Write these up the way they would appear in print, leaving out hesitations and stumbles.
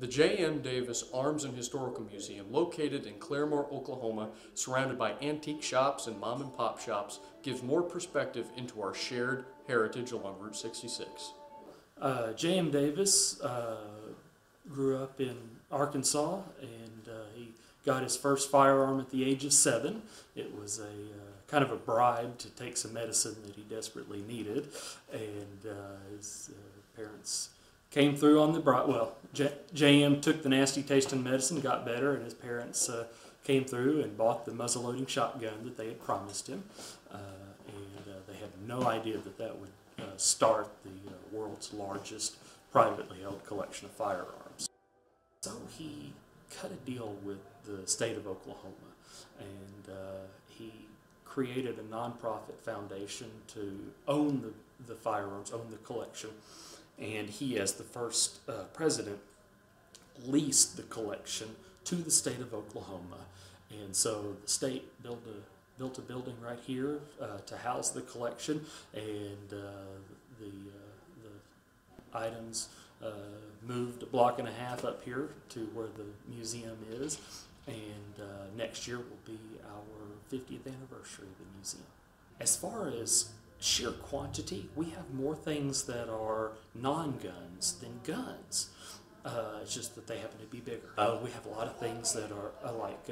The J.M. Davis Arms and Historical Museum, located in Claremore, Oklahoma, surrounded by antique shops and mom and pop shops, gives more perspective into our shared heritage along Route 66. J.M. Davis grew up in Arkansas, and he got his first firearm at the age of 7. It was a kind of a bribe to take some medicine that he desperately needed, and his parents came through on the bribe. Well, J.M. took the nasty tasting medicine, got better, and his parents came through and bought the muzzle-loading shotgun that they had promised him, and they had no idea that that would start the world's largest privately held collection of firearms. So he cut a deal with the state of Oklahoma, and he created a nonprofit foundation to own the firearms, own the collection, and he, as the first president, leased the collection to the state of Oklahoma. And so the state built a building right here to house the collection, and the items moved a block and a half up here to where the museum is, and next year will be our 50th anniversary of the museum. As far as sheer quantity, we have more things that are non-guns than guns. It's just that they happen to be bigger. We have a lot of things that are like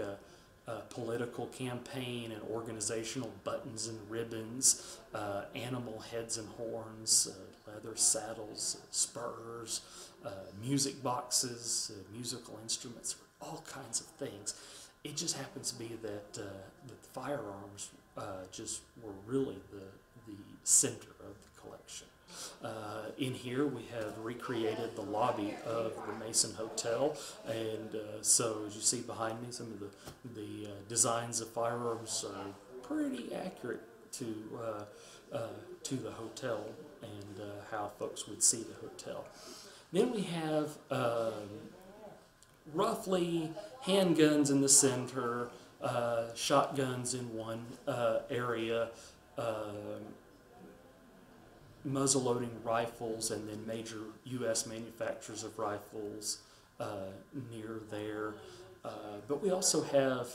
political campaign and organizational buttons and ribbons, animal heads and horns, leather saddles, spurs, music boxes, musical instruments, all kinds of things. It just happens to be that the firearms just were really the center of the collection. In here we have recreated the lobby of the Mason Hotel, and so as you see behind me, some of the designs of firearms are pretty accurate to the hotel and how folks would see the hotel. Then we have roughly handguns in the center, shotguns in one area, muzzle-loading rifles, and then major U.S. manufacturers of rifles near there. But we also have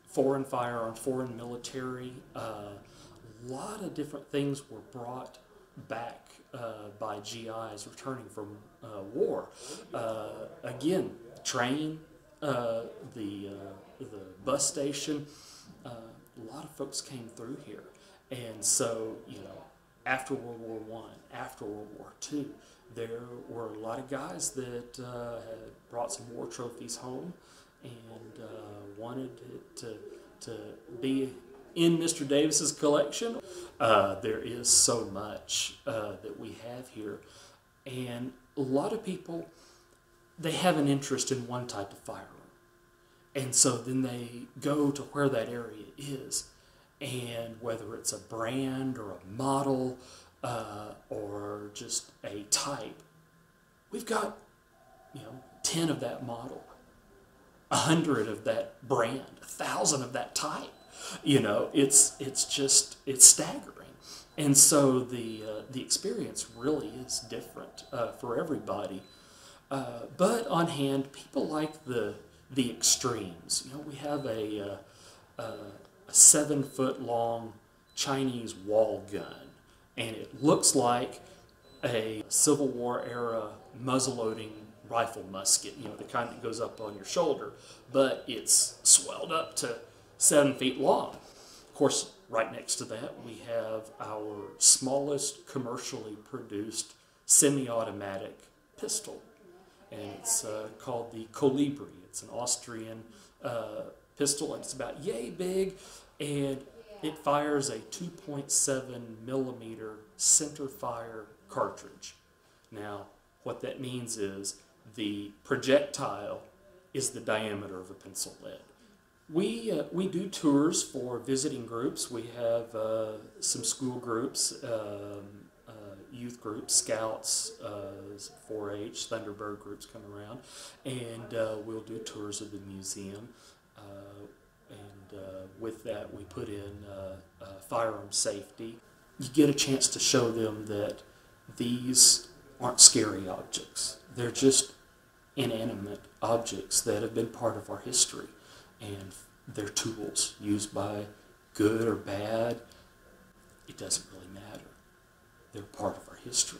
foreign firearms, foreign military. A lot of different things were brought back by GIs returning from war. Again, train, the bus station. A lot of folks came through here, and so after World War I, after World War II, there were a lot of guys that had brought some war trophies home and wanted it to be in Mr. Davis's collection. There is so much that we have here, and a lot of people, they have an interest in one type of firearm, and so then they go to where that area is. And whether it's a brand or a model or just a type, we've got 10 of that model, 100 of that brand, 1,000 of that type. It's staggering. And so the experience really is different for everybody. But on hand, people like the extremes. We have a 7-foot-long Chinese wall gun, and it looks like a Civil War era muzzle-loading rifle musket, the kind that goes up on your shoulder, but it's swelled up to 7 feet long. Of course, right next to that we have our smallest commercially produced semi-automatic pistol, and it's called the Colibri. It's an Austrian pistol, and it's about yay big, and it fires a 2.7 millimeter center fire cartridge. Now, what that means is the projectile is the diameter of a pencil lead. We do tours for visiting groups. We have some school groups, youth groups, scouts, 4-H, Thunderbird groups come around, and we'll do tours of the museum. With that, we put in firearm safety. You get a chance to show them that these aren't scary objects. They're just inanimate objects that have been part of our history. And they're tools used by good or bad. It doesn't really matter. They're part of our history.